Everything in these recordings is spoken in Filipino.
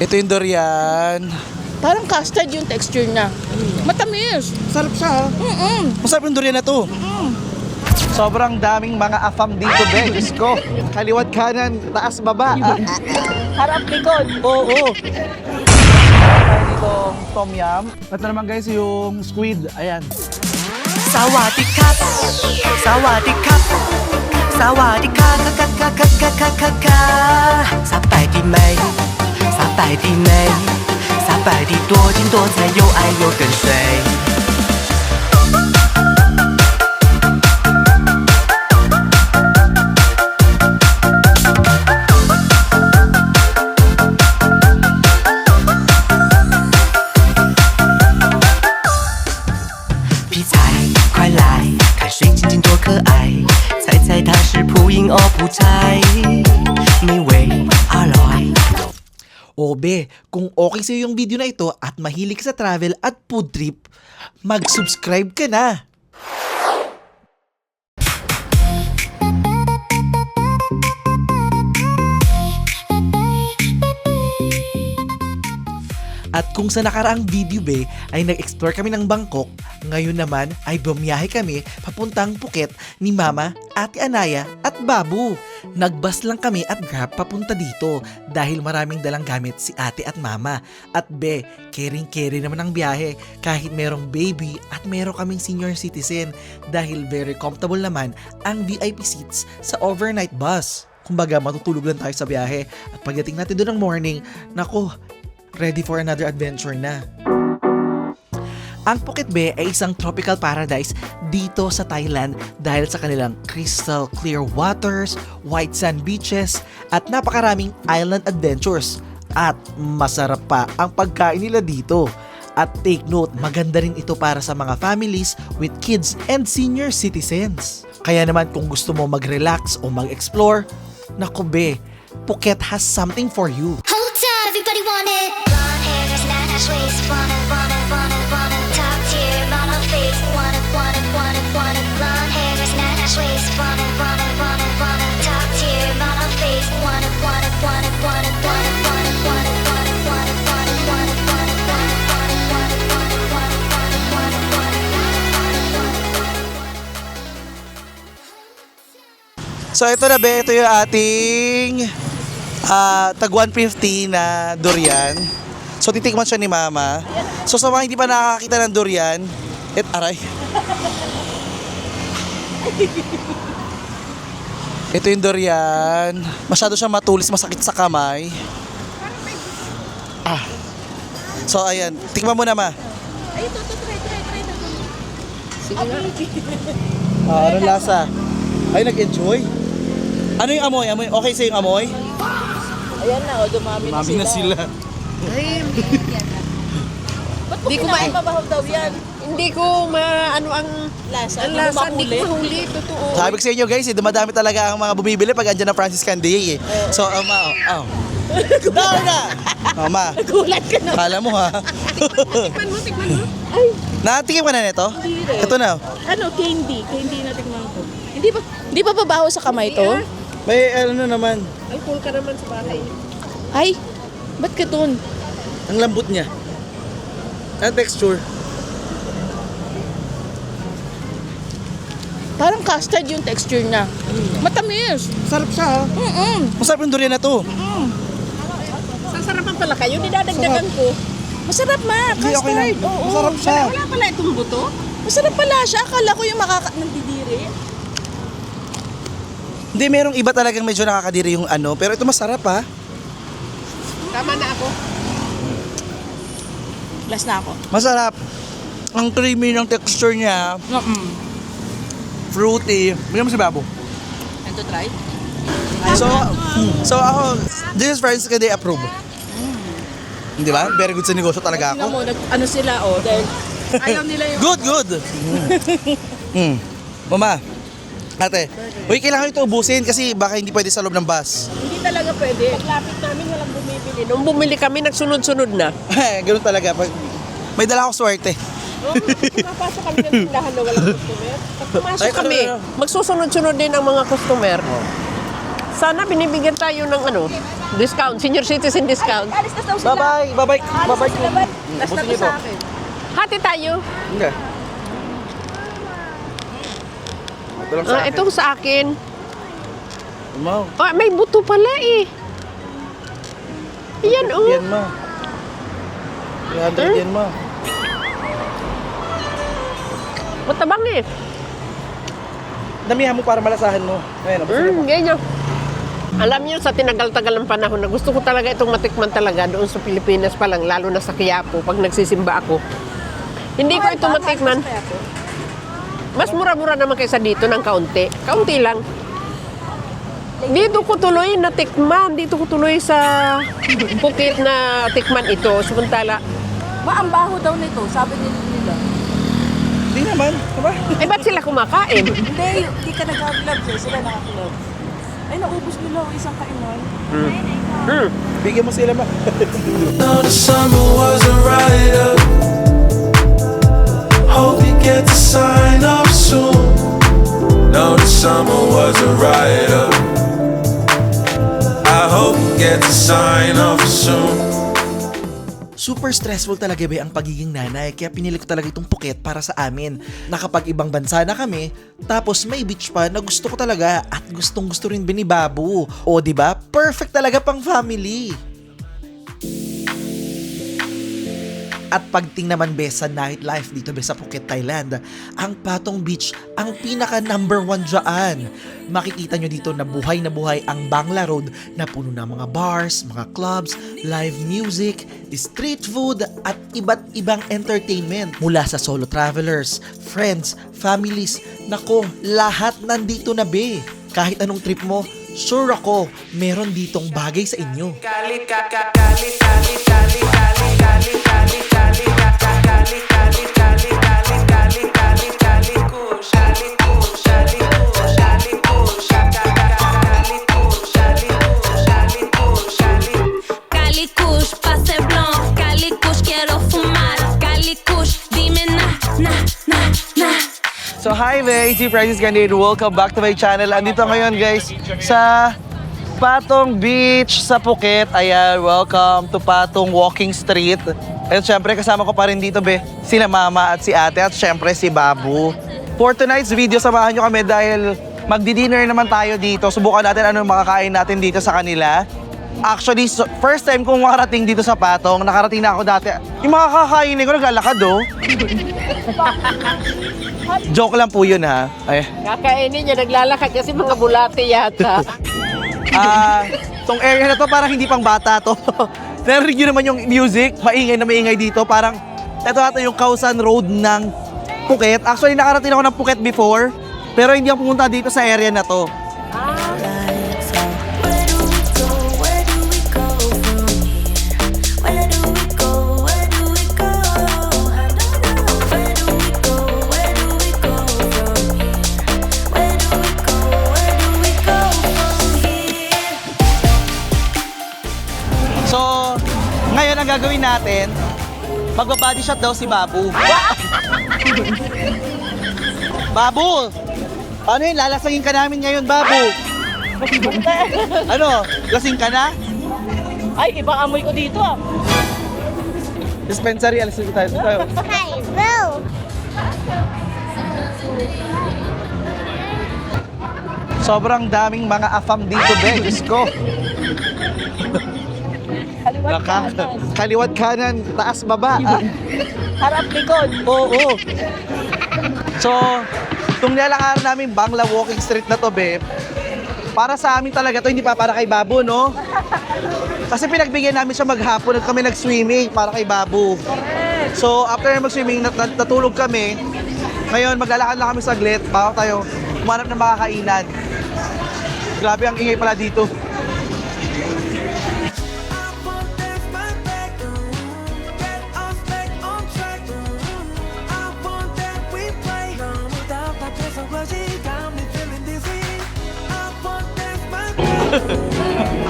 Ito yung durian. Parang custard yung texture niya. Matamis. Sarap siya. Masarap yung durian na to. Sobrang daming mga afam dito, be. Diyos ko. Kaliwat kanan, taas baba. Harap likod. Oo. Tayo dito tom yum. Ito naman guys yung squid. Ayan. สวัสดีครับสวัสดีครับสวัสดีค่ะ撒拜的美撒拜的美撒拜的多金多财又爱又跟随 皮菜，快来看水晶晶多可爱！猜猜它是蒲英哦，蒲菜，美味อร่อย O be, kung okay sa'yo yung video na ito at mahilig ka sa travel at food trip, mag-subscribe ka na! At kung sa nakaraang video be ay nag-explore kami ng Bangkok, ngayon naman ay bumiyahe kami papuntang Phuket ni Mama, Ate Anaya at Babu. Nagbus lang kami at grab papunta dito dahil maraming dalang gamit si Ate at Mama. At be, caring-carry naman ang biyahe kahit merong baby at meron kaming senior citizen dahil very comfortable naman ang VIP seats sa overnight bus. Kumbaga matutulog lang tayo sa biyahe at pagdating natin doon ng morning, naku, ready for another adventure na. Ang Phuket Bay ay isang tropical paradise dito sa Thailand dahil sa kanilang crystal clear waters, white sand beaches, at napakaraming island adventures. At masarap pa ang pagkain nila dito. At take note, maganda rin ito para sa mga families with kids and senior citizens. Kaya naman kung gusto mo mag-relax o mag-explore, naku be, Phuket has something for you. Hold tight, everybody want it. Blonde hair, there's nice ways. Wanna top tier, model face. Wanna. Blonde hair, there's nice ways. Wanna top tier, model face. Wanna. So ito na be, ito yung ating tag 150 na durian. So titikman siya ni Mama. So sa mga hindi pa nakakita ng durian, aray. Ito yung durian. Masyado siyang matulis, masakit sa kamay. So ayan, tikman mo na Ma. Ay, ito, try. Sige nga. Anong lasa? Ay, nag-enjoy? Ano yung amoy? Okay sa yung amoy? Ayan na, dumami na sila. Ba't mo kinain mabahaw daw yan? Hindi ko maano ang Lasa? ang lasa, hindi ko mahuli, totoo. Sabi ko sa inyo guys, dumadami talaga ang mga bumibili pag andyan na Francis Candy. So, Dahil na! Ma, Gulat ka na. kala mo ha. Tikman mo. Ay, Natikim ka na nito? Hindi rin. Ito na. ano, candy na tikman ko. Hindi ba pabaho sa kamay to? May ano naman, Alcohol ka naman sa bahay. Ay, ba't ka dun? ang lambot niya. Ang texture. Parang custard yung texture niya. Matamis. Sarap siya ha. Masarap yung durian na to. Sasarapan pala kayo, dinadagdagan ko. Masarap Ma, Hindi, okay lang. custard. Oo. Masarap siya. Wala pala itong buto. Masarap pala siya. Akala ko yung nandidiri. Hindi, merong iba talagang medyo nakakadiri yung ano. Pero ito masarap ha. Tama na ako. Last na ako. Masarap. Ang creamy ng texture niya. Fruity. Bigyan mo si Babu. And to try? So ako, this is Francis Candy approve. Di ba? Very good sa negosyo talaga Tingnan ako. mo, ano sila dahil ayaw nila yung... Good. Mama, ate, kailangan ito ubusin kasi baka hindi pwede sa loob ng bus. Hindi talaga pwede. Paglapit namin, walang bumibili. Nung bumili kami, nagsunod-sunod na. Ganun talaga. May dala akong swerte. Pumapasok kami ng tindahan na walang customer. Pag pumasok Ay, kami, ano? magsusunod-sunod din ang mga customer. Sana binibigyan tayo ng discount, senior citizen discount. Alis na daw sila. Bye-bye. Bye-bye. Bye-bye. Last na to sa akin. Hati tayo. Hindi. Ito lang sa akin. Itong sa akin. Mau. May buto pala eh. Yan Yan ma. 300 yan ma. Matabang eh. Damihan mo para malasahan mo. Ayan, nabasa mo. Ganyan. Alam niyo, sa tinagal-tagal ng panahon na gusto ko talaga itong matikman talaga doon sa Pilipinas pa lang, lalo na sa Quiapo, pag nagsisimba ako. Hindi ko ito matikman. Mas mura-mura naman kaysa dito ng kaunti. Kaunti lang. Dito ko tuloy natikman. Dito ko tuloy sa Phuket na tikman ito. Samantala, Ang baho daw nito, sabi nila. Hindi naman. Diba? ba't sila kumakain? Hindi ka nag-gloves eh, sila naka-gloves. Ay, naubos nila ang isang kainan. Bigyan mo sila ma. Now the summer was a riot. Hope you get the sign up soon. Now the summer was a riot. I hope you get the sign up soon. Super stressful talaga ba ang pagiging nanay, kaya pinili ko talaga itong Phuket para sa amin. Nakapag ibang bansa na kami, tapos may beach pa na gusto ko talaga at gustong gusto rin ni Babu. O di ba? Perfect talaga pang family. At pagting naman be sa nightlife dito be sa Phuket, Thailand, ang Patong Beach ang pinaka number 1 dyan. Makikita nyo dito na buhay ang Bangla Road na puno ng mga bars, mga clubs, live music, street food at iba't ibang entertainment mula sa solo travelers, friends, families. Nako, lahat nandito na be. Kahit anong trip mo, sure ako, meron ditong bagay sa inyo. Cali Kush, pase blanc, Cali Kush, quiero fumar, Cali Kush, dime na. So hi there, it's Francis Candide. Welcome back to my channel. Andito ngayon guys sa Patong Beach sa Phuket. Ayan, welcome to Patong Walking Street. At syempre kasama ko pa rin dito be, sila mama at si ate at syempre si Babu. For tonight's video, samahan nyo kami dahil magdi-dinner naman tayo dito. Subukan natin anong makakain natin dito sa kanila. Actually, first time kong makarating dito sa Patong. Nakarating na ako dati. Yung mga kakainin ko, naglalakad oh. Joke lang po yun ha. Ay. Kakainin niya, naglalakad kasi mga bulate yata. Tong area na to parang hindi pang bata to. Narinig nyo naman yung music, maingay na maingay dito. Parang ito ata yung Khao San Road ng Phuket. Actually, nakarating ako ng Phuket before, pero hindi ako pumunta dito sa area na to. Where do we go from here? Where do we go? Where do we go? I don't know. Where do we go? Where do we go from here? Where do we go? Where do we go from here? So, ngayon ang gagawin natin, magba-body shot daw si Babu. Babu! Ano yun? Lalasangin ka namin ngayon, Babu. Ano? Lasing ka na? Ay, ibang amoy ko dito ah. Dispensary, alas tayo. Hey, Bill! Sobrang daming mga afam dito, be. Diyos ko. Kaliwat kanan, taas baba. Harap likod. Oo. So, itong nilalakar namin Bangla Walking Street na to, be, para sa amin talaga to, hindi pa para kay Babu, no? Kasi pinagbigyan namin siya maghapon at kami nag-swimming para kay Babu. So, after mag-swimming, natulog kami. Ngayon, maglalakad lang kami saglit bago tayo umanap ng makakainan. Grabe ang ingay pala dito.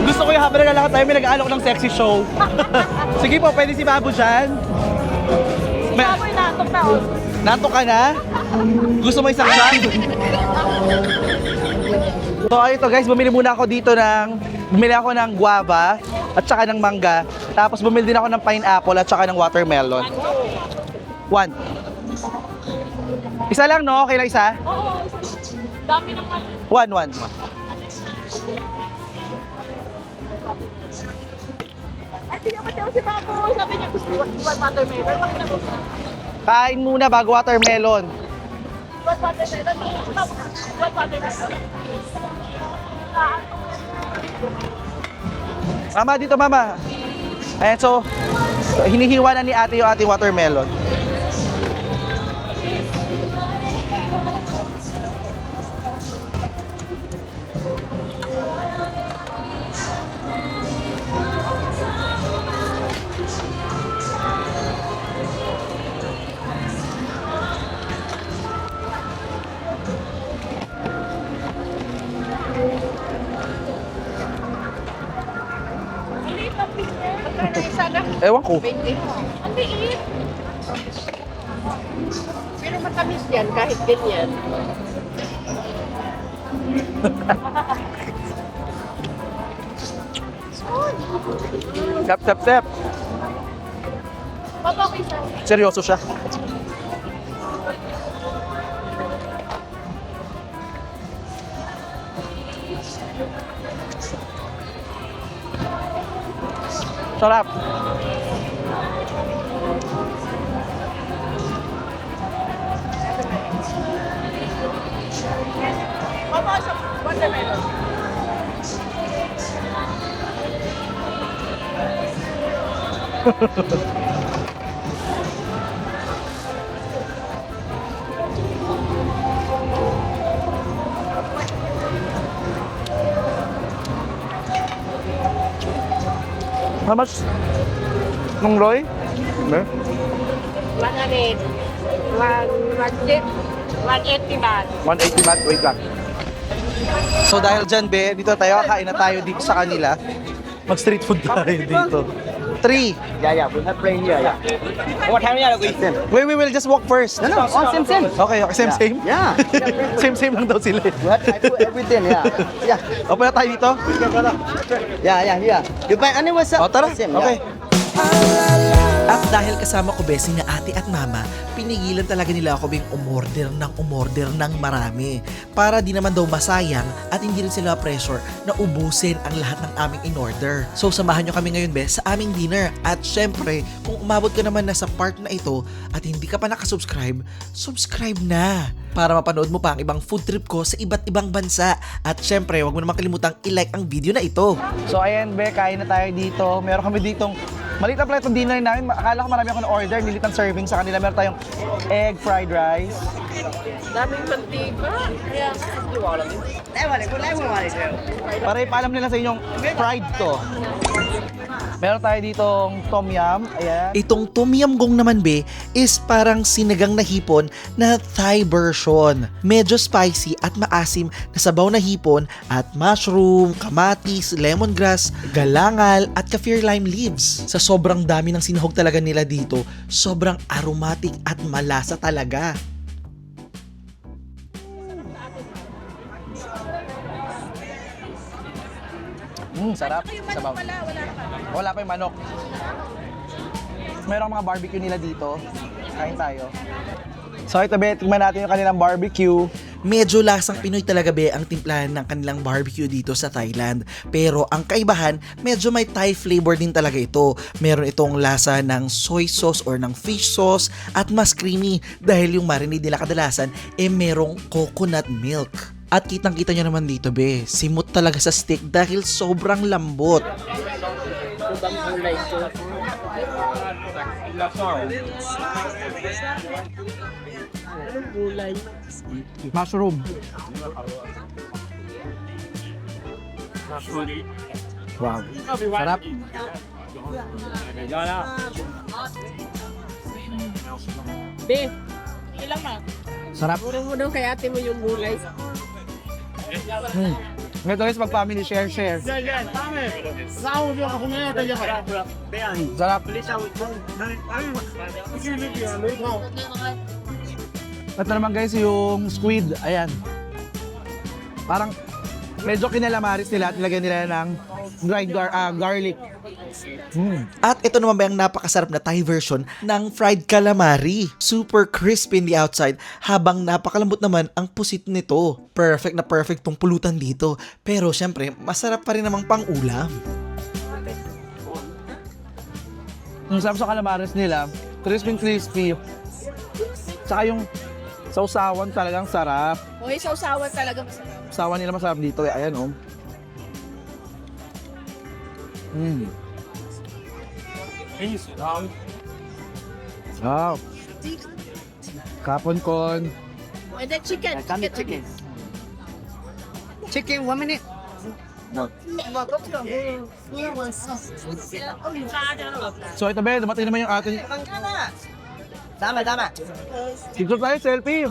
Gusto ko yung habang naglalakad tayo, may nag-aalok ng sexy show. Sige po, pwede si Babu dyan. Baboy natok na oh. Nato ka na? Gusto mo isang shot? So ayun to guys, bumili ako ng guava at saka ng mangga. Tapos bumili din ako ng pineapple at saka ng watermelon. 1. Isa lang no? Okay lang isa? Oo, dami naman. 1. Ay, tingnan mo si Papo. Sabi niya gusto ko watermelon. Bakit na gusto? Kain muna bago watermelon. Watermelon. Watermelon. Mama, dito mama. Ayan, so hinihiwa na ni ate yung ating watermelon. Ewan ko. 20. Ang liit. Pero matamis yan kahit ganyan. Tap. Papo, isa. Seryoso siya. Sarap. Papo, isa. Watermelon. How much? Nung Roy? 180 baht. 180 baht, wait lang. So dahil dyan, be, dito tayo, kain na tayo dito sa kanila. Mag-street food tayo dito. 3. Yeah, we have plane here, yeah. What time are you going? We will just walk first. No, same. Okay, same. Yeah. Same lang daw sila. We have to do everything, yeah. Yeah. Opo na tayo dito? Yeah. You buy anywhere, sir? O tara, Same, okay. yeah. At dahil kasama ko besi na ate at mama, pinigilan talaga nila ako bing umorder ng marami. Para di naman daw masayang at hindi rin sila pressure na ubusin ang lahat ng aming in-order. So samahan nyo kami ngayon be sa aming dinner. At syempre, kung umabot ka naman na sa part na ito at hindi ka pa nakasubscribe, subscribe na para mapanood mo pa ang ibang food trip ko sa iba't ibang bansa. At syempre, huwag mo naman kalimutang i-like ang video na ito. So ayan be, kain na tayo dito. Meron kami ditong maliit na plate ng dinner namin. Akala ko marami ako na-order. Nilit ang serving sa kanila. Meron tayong egg fried rice. Daming mantika. Para ipaalam nila sa inyong fried to. Meron tayo ditong tom yum. Ayan. Itong tom yum gong naman be is parang sinigang na hipon na Thai version. Medyo spicy at maasim na sabaw na hipon at mushroom, kamatis, lemongrass, galangal at kaffir lime leaves. Sa sobrang dami ng sinahog talaga nila dito, sobrang aromatic at malasa talaga. Sarap. Sabaw. Wala pa yung manok. Merong mga barbecue nila dito. Kain tayo. So ito be, tingnan natin yung kanilang barbecue. Medyo lasang Pinoy talaga be ang timplahan ng kanilang barbecue dito sa Thailand. Pero ang kaibahan, medyo may Thai flavor din talaga ito. Meron itong lasa ng soy sauce or ng fish sauce at mas creamy dahil yung marinade nila kadalasan merong coconut milk. At kitang-kita nyo naman dito be, simot talaga sa steak dahil sobrang lambot. Mushroom. Wow. Sarap. Be, Ilang na? Sarap. mura mo daw kay ate mo yung gulay. Ngayon guys, mag-family share. Sarap. Ito naman guys yung squid. Ayan. Parang medyo kinalamaris nila at nilagyan nila ng dried garlic. At ito naman ba yung napakasarap na Thai version ng fried calamari. Super crispy in the outside habang napakalambot naman ang pusit nito. Perfect na perfect tong pulutan dito. Pero syempre, masarap pa rin namang pang-ulam. Yung sarap sa calamares nila, crispy. Saka yung sausawan talagang sarap. Okay, sausawan talaga masarap. Sausawan nila masarap dito. Ayan oh. Wow. Kapon-kon. And then chicken. Chicken, 1 minute. So ito ba, dumating naman yung ating... Tama. Dito tayo, selfie.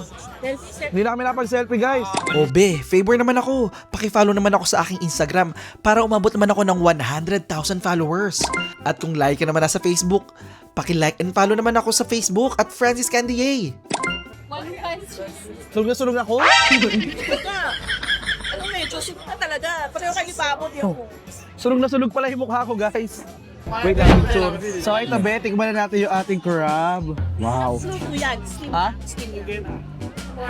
Hindi na kami napag-selfie guys. Obe, favor naman ako. Paki-follow naman ako sa aking Instagram para umabot naman ako ng 100,000 followers. At kung like ka naman nasa Facebook, paki-like and follow naman ako sa Facebook at Francis Candier. Sulog na sulog ako. Ano medyo sip na talaga. Pareho kayo ni Babot yun. Sulog na sulog pala yung mukha ko guys. Wait lang, picture. So ito be, tikman na natin yung ating crab. Wow. Steam mo yan. Steam. Ha?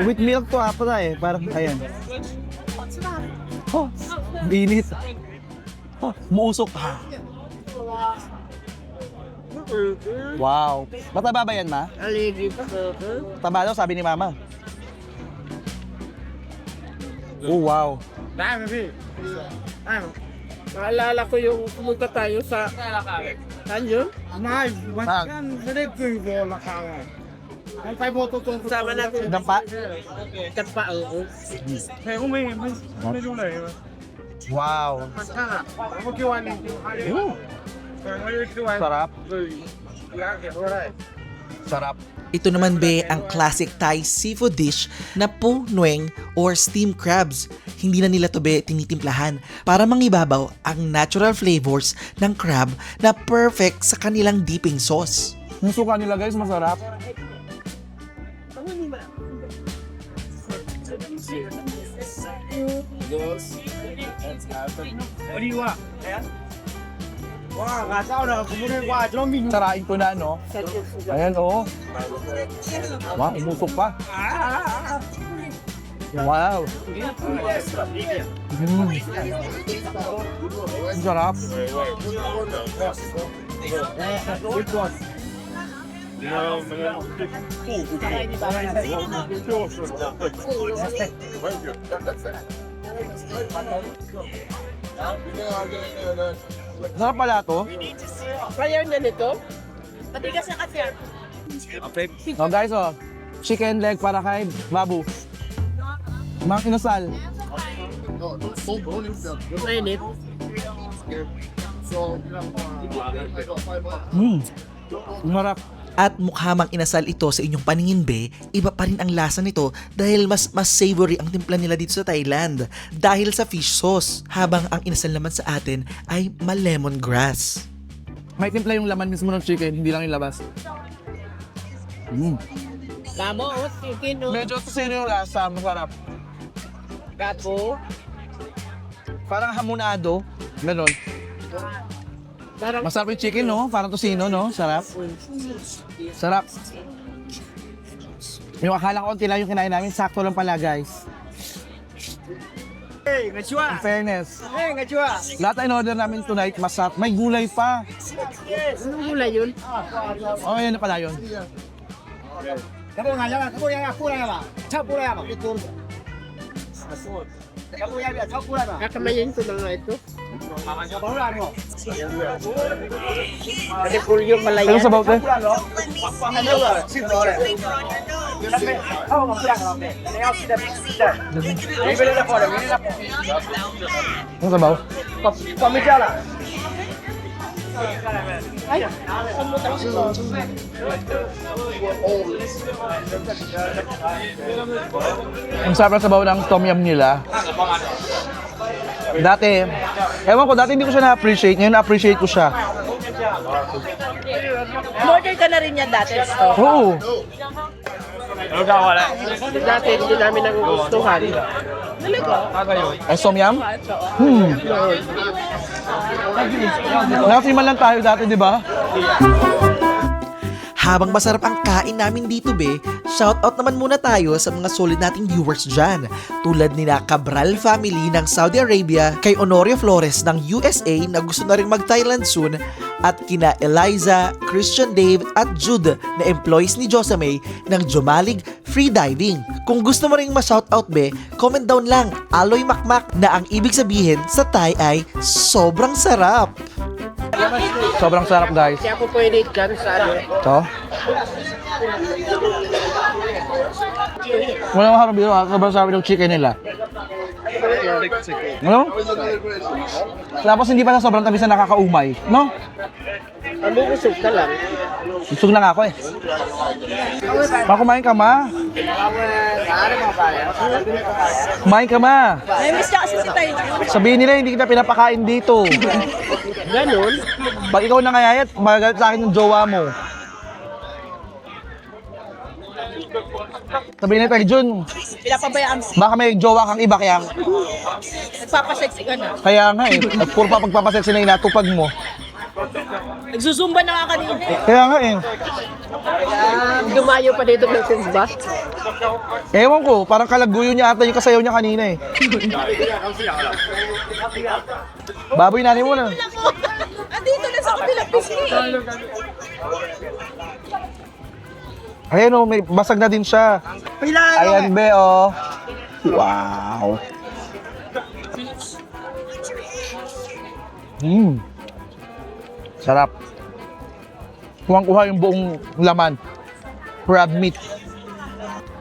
With milk to pala eh. Parang, ayan. Oh, binit. Oh, muusok. Wow. Mataba ba yan, ma? Taba daw, sabi ni mama. Oh, wow. Naalala ko yung pumunta tayo sa... Saan yun? Sama natin. Dampa? Katpa, oo. Wow. Sarap. Sarap. Ito naman be ang classic Thai seafood dish na po nueng or steamed crabs. Hindi na nila to be tinitimplahan para mangibabaw ang natural flavors ng crab na perfect sa kanilang dipping sauce. Yung suka nila guys, masarap. Sarain ko na, no? Ayan, oh. Wow, umusok pa. Wow. Ang sarap. Sarap pala to. Kaya na nito? Matigas na kasi. So guys, oh. Chicken leg para kay Babu. Mang inasal. Mainit. Marap. At mukha mang inasal ito sa inyong paningin be, iba pa rin ang lasa nito dahil mas savory ang timpla nila dito sa Thailand dahil sa fish sauce, habang ang inasal naman sa atin ay ma-lemongrass. May timpla yung laman mismo ng chicken, hindi lang yung labas. Tamo, chicken, no? Medyo tosino yung lasa, masarap. Gato. Parang hamonado, ganon. Masarap yung chicken, no? Parang tosino, no? Sarap. Sarap. Yung akala ko konti lang yung kinain namin, sakto lang pala, guys. Hey, ngachua. In fairness. Hey, ngachua. Lahat na in-order namin tonight, masarap. May gulay pa. Anong gulay yun? Oh, yan na pala yun. Kakamayin ko na nga ito. Kasi pulyo pala Ano yan. sa baute? Ano sa baw? Ang sarap na sabaw ng tom yum nila. Dati, ewan ko, dati hindi ko siya na-appreciate. Ngayon na-appreciate ko siya. Order ka na rin yan dati. Oo. Dati hindi namin nagustuhan. Ay, somyam? Nasiman lang tayo dati, di ba? Habang masarap ang kain namin dito, be, shoutout naman muna tayo sa mga solid nating viewers dyan. Tulad nina Cabral family ng Saudi Arabia, kay Honorio Flores ng USA na gusto na rin mag-Thailand soon, at kina Eliza, Christian Dave at Jude na employees ni Josamay ng Jomalig Freediving. Kung gusto mo rin ma-shoutout, be, comment down lang Aloy Makmak na ang ibig sabihin sa Thai ay sobrang sarap. Sobrang sarap, guys. Kaya ako pwede dyan sa ano. Ito. Walang harap dito, sobrang sarap ng chicken nila. Ano? Tapos hindi pa na sobrang tamis na nakakaumay, no? Ang bubusog ka lang. Busog na nga ako eh. Kumain ka, ma. Kumain ka, ma. Namiss niya kasi si Tayo. Sabihin nila hindi kita pinapakain dito. Ganon. Pag ikaw nangayayat, magalit sa akin yung jowa mo. Sabihin nila, Jun, Pinapabayaan mo. baka may jowa kang iba kaya Nagpapasexy ka na. nga eh. At puro pa pagpapaseksi na inatupag mo. Nagsusumba na nga kanina. Kaya nga eh. Dumayo pa dito ng Simba. Ewan ko, parang kalaguyo niya ata yung kasayaw niya kanina eh. Baboy nanin mo na. Andito na sa kabilang pisngi. Ayan o, may basag na din siya. Ayan be oh. Wow. Sarap. Kuhang-kuha yung buong laman. Crab meat.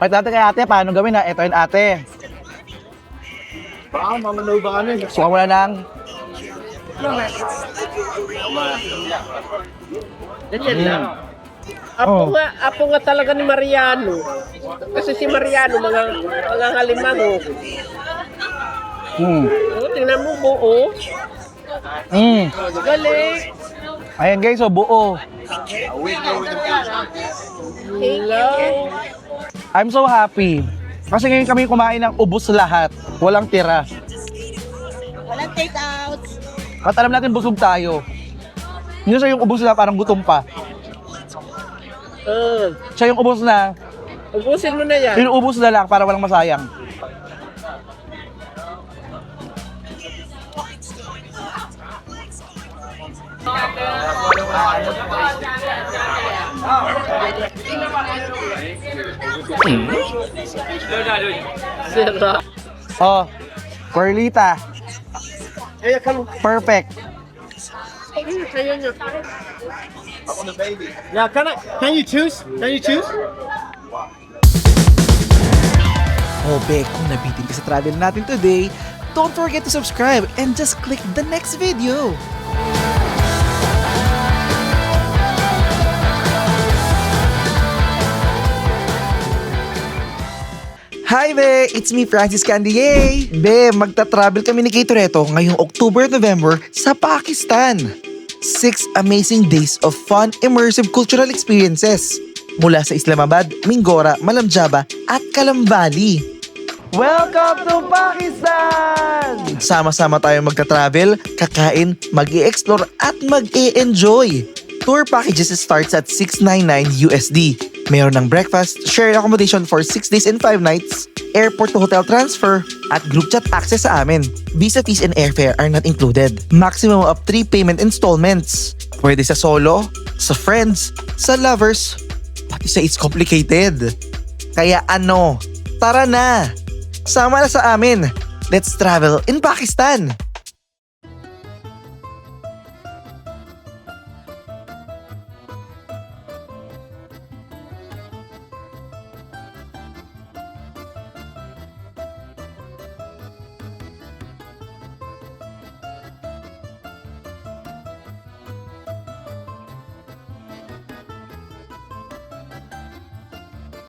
Kahit natin kay ate, paano gawin ha? Ito yun ate. Baka mamanaw ba ano? Suka mo na ng... Ganyan lang. Apo nga talaga ni Mariano. Kasi si Mariano, mga halimango. Oh, tingnan mo buo. Galing. Ayan guys, so buo. Hello. I'm so happy. Kasi ngayon kami kumain ng ubos lahat. Walang tira. Walang take out. At alam natin busog tayo. Yun siya yung ubos na parang gutom pa. Siya yung ubos na, Ubusin mo na yan. yung ubos na lang para walang masayang. Sarap. Oh, Perlita. Perfect. Kaya nyo. Yeah, can you choose? Can you choose? Oh, be, kung nabitin ka sa travel natin today, don't forget to subscribe and just click the next video. Hi be! It's me, Francis Candier! Be, magta-travel kami ni Kay Toretto ngayong October, November sa Pakistan. 6 amazing days of fun, immersive cultural experiences mula sa Islamabad, Mingora, Malamjaba at Kalambali. Welcome to Pakistan! Sama-sama tayong magta-travel, kakain, mag-i-explore at mag-i-enjoy. Tour packages starts at $699 USD. Meron ng breakfast, shared accommodation for 6 days and 5 nights, airport to hotel transfer, at group chat access sa amin. Visa fees and airfare are not included. Maximum of 3 payment installments. Pwede sa solo, sa friends, sa lovers, pati sa it's complicated. Kaya ano, tara na! Sama na sa amin. Let's travel in Pakistan!